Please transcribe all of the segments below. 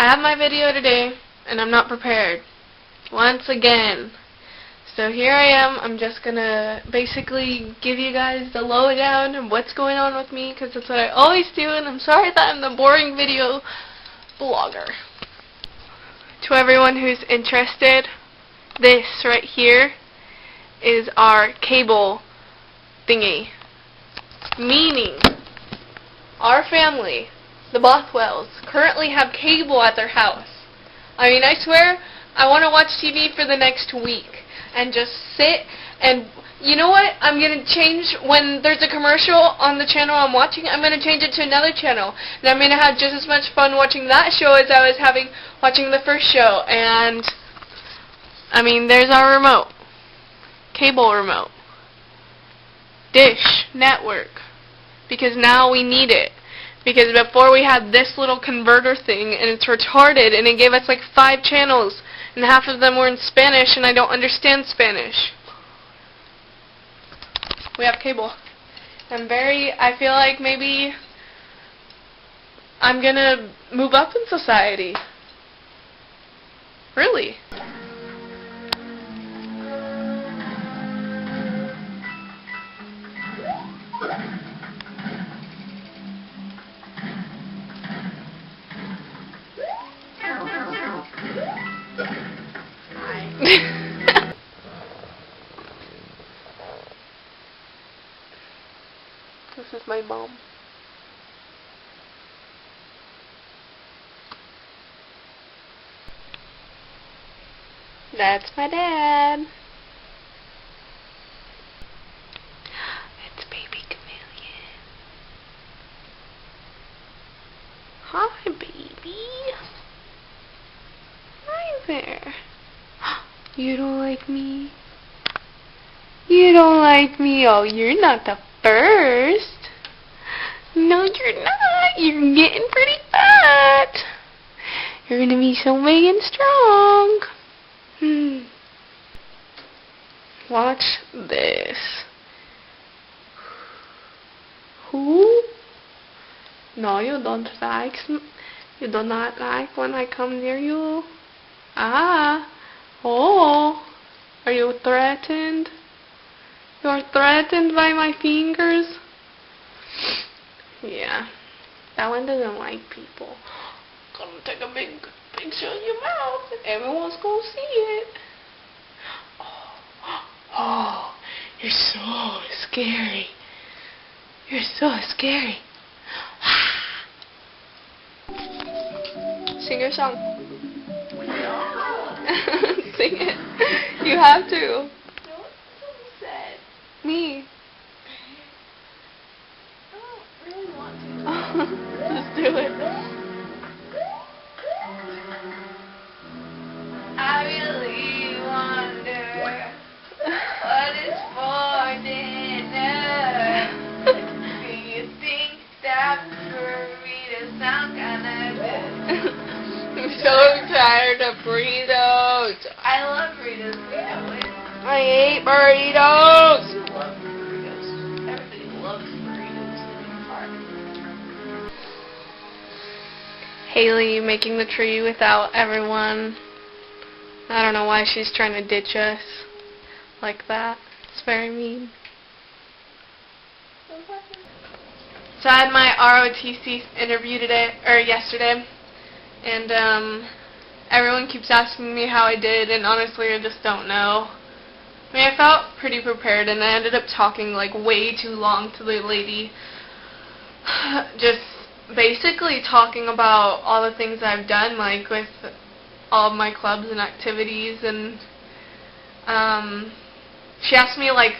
I have my video today, and I'm not prepared. Once again. So here I am. I'm just gonna basically give you guys the lowdown of what's going on with me, because that's what I always do, and I'm sorry that I'm the boring video blogger. To everyone who's interested, this right here is our cable thingy. Meaning, our family, the Bothwells, currently have cable at their house. I mean, I swear, I want to watch TV for the next week and just sit and, you know what, I'm going to change, when there's a commercial on the channel I'm watching, I'm going to change it to another channel. And I'm going to have just as much fun watching that show as I was having watching the first show. And, I mean, there's our remote. Cable remote. Dish network. Because now we need it. Because before we had this little converter thing, and it's retarded, and it gave us like 5 channels, and half of them were in Spanish, and I don't understand Spanish. We have cable. I feel like maybe I'm gonna move up in society. Really. This is my mom. That's my dad. It's baby chameleon. Hi, baby. Hi there. You don't like me? You don't like me? Oh, you're not the first. No, you're not. You're getting pretty fat. You're gonna be so big and strong. Watch this. Who? No, you don't like. You do not like when I come near you. Ah. Oh. Are you threatened? You are threatened by my fingers? Yeah. That one doesn't like people. Gonna take a big picture of your mouth and everyone's gonna see it. Oh, you're so scary. You're so scary. Sing your song. Sing it. You have to. Me. I don't really want to. Just do it. I really wonder what is for dinner. Do you think that burritos sound kinda good? I'm so tired of burritos. I love burritos. I hate burritos. You love burritos. Everybody loves burritos in your heart. Haley making the tree without everyone. I don't know why she's trying to ditch us like that. It's very mean. So I had my ROTC interview yesterday, and everyone keeps asking me how I did, and honestly I just don't know. I mean, I felt pretty prepared, and I ended up talking like way too long to the lady. Just basically talking about all the things I've done, like with all of my clubs and activities, and she asked me like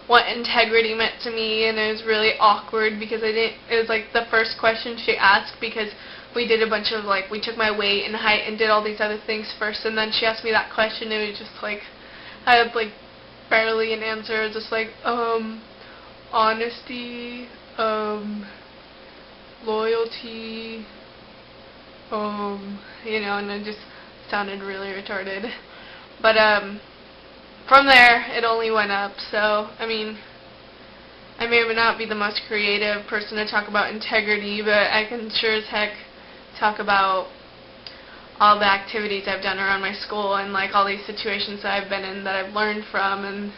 what integrity meant to me, and it was really awkward because it was like the first question she asked, because we did a bunch of like, we took my weight and height and did all these other things first, and then she asked me that question, and it was just like, I had like barely an answer, just like, honesty, loyalty, you know, and it just sounded really retarded. But, from there, it only went up, so, I mean, I may or may not be the most creative person to talk about integrity, but I can sure as heck talk about all the activities I've done around my school and like all these situations that I've been in that I've learned from, and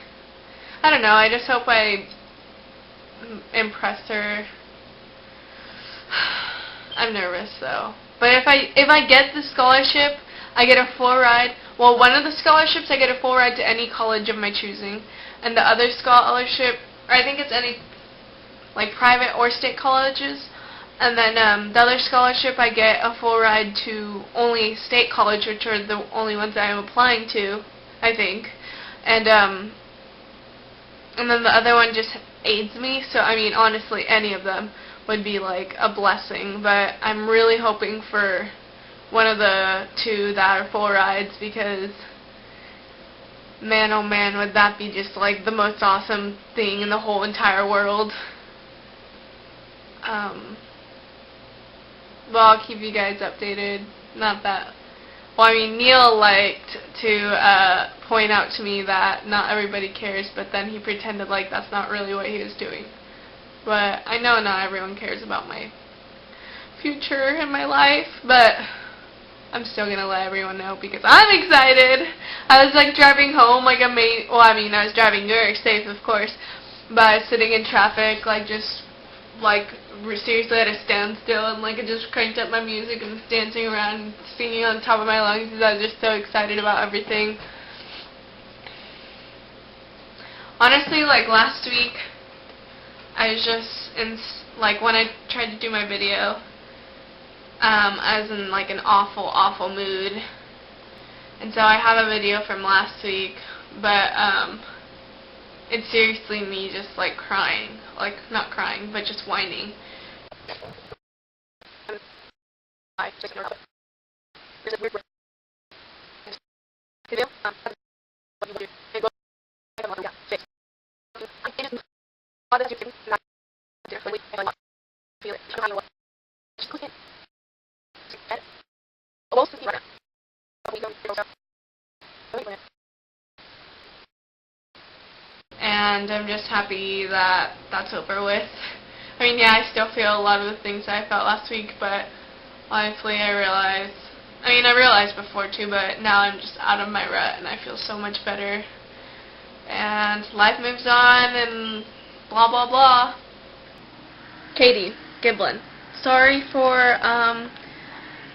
I don't know, I just hope I impress her. I'm nervous though. But if I get the scholarship, I get a full ride. Well, one of the scholarships I get a full ride to any college of my choosing, and the other scholarship, or I think it's any like private or state colleges. And then the other scholarship, I get a full ride to only state college, which are the only ones that I'm applying to, I think. And then the other one just aids me. So I mean, honestly, any of them would be like a blessing. But I'm really hoping for one of the two that are full rides, because man, oh man, would that be just like the most awesome thing in the whole entire world. Well, I'll keep you guys updated. Not that. Well, I mean, Neil liked to point out to me that not everybody cares, but then he pretended like that's not really what he was doing. But I know not everyone cares about my future and my life, but I'm still going to let everyone know because I'm excited. I was like driving home like well, I mean, I was driving very safe, of course, but I was sitting in traffic like just like seriously at a standstill, and like I just cranked up my music and was dancing around and singing on top of my lungs because I was just so excited about everything. Honestly, like last week, I was just like when I tried to do my video, I was in like an awful mood, and so I have a video from last week, but it's seriously me just like crying, like not crying, but just whining. And I'm just happy that that's over with. I mean, yeah, I still feel a lot of the things that I felt last week, but honestly, I realized before too, but now I'm just out of my rut and I feel so much better. And life moves on and blah blah blah. Katie Giblin, sorry for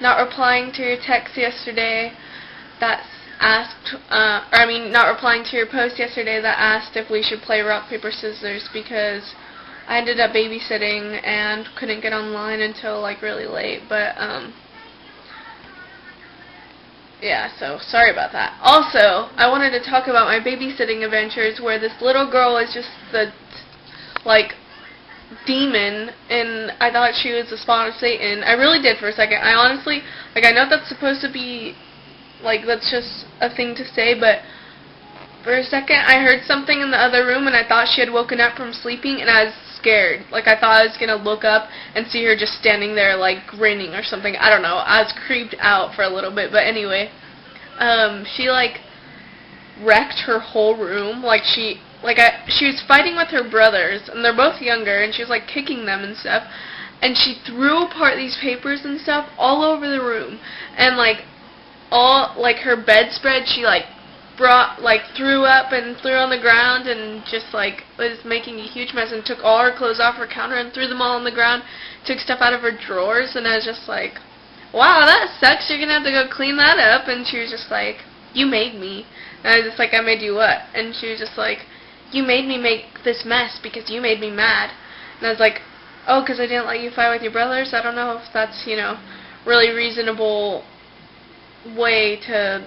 not replying to your text yesterday that asked, not replying to your post yesterday that asked if we should play rock, paper, scissors, because I ended up babysitting and couldn't get online until like really late, but yeah, so sorry about that. Also, I wanted to talk about my babysitting adventures where this little girl is just the like demon, and I thought she was the spawn of Satan. I really did for a second. I honestly, like, I know that's supposed to be like, that's just a thing to say, but for a second I heard something in the other room and I thought she had woken up from sleeping, and I was scared. Like, I thought I was gonna look up and see her just standing there like grinning or something. I don't know. I was creeped out for a little bit, but anyway, she like wrecked her whole room. Like, she was fighting with her brothers, and they're both younger, and she was like kicking them and stuff, and she threw apart these papers and stuff all over the room, and like all like her bedspread she like threw up and threw on the ground, and just like was making a huge mess, and took all her clothes off her counter and threw them all on the ground, took stuff out of her drawers, and I was just like, wow, that sucks, you're gonna have to go clean that up. And she was just like, you made me. And I was just like, I made you what? And she was just like, you made me make this mess because you made me mad. And I was like, oh, because I didn't let you fight with your brothers? I don't know if that's, you know, really reasonable way to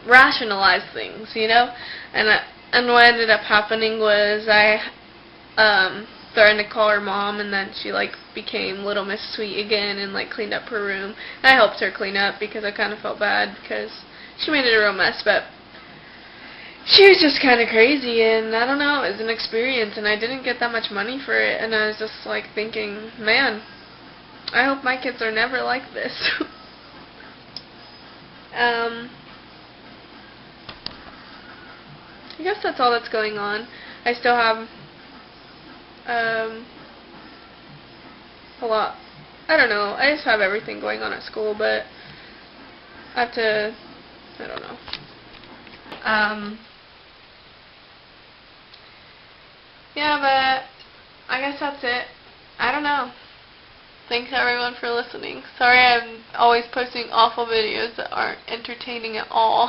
rationalize things, you know? And what ended up happening was I threatened to call her mom, and then she like became Little Miss Sweet again and like cleaned up her room. And I helped her clean up because I kind of felt bad because she made it a real mess, but she was just kind of crazy, and I don't know, it was an experience, and I didn't get that much money for it, and I was just like thinking, man, I hope my kids are never like this. I guess that's all that's going on. I still have a lot. I don't know. I just have everything going on at school, but I have to, I don't know. Yeah, but I guess that's it. I don't know. Thanks everyone for listening. Sorry I'm always posting awful videos that aren't entertaining at all.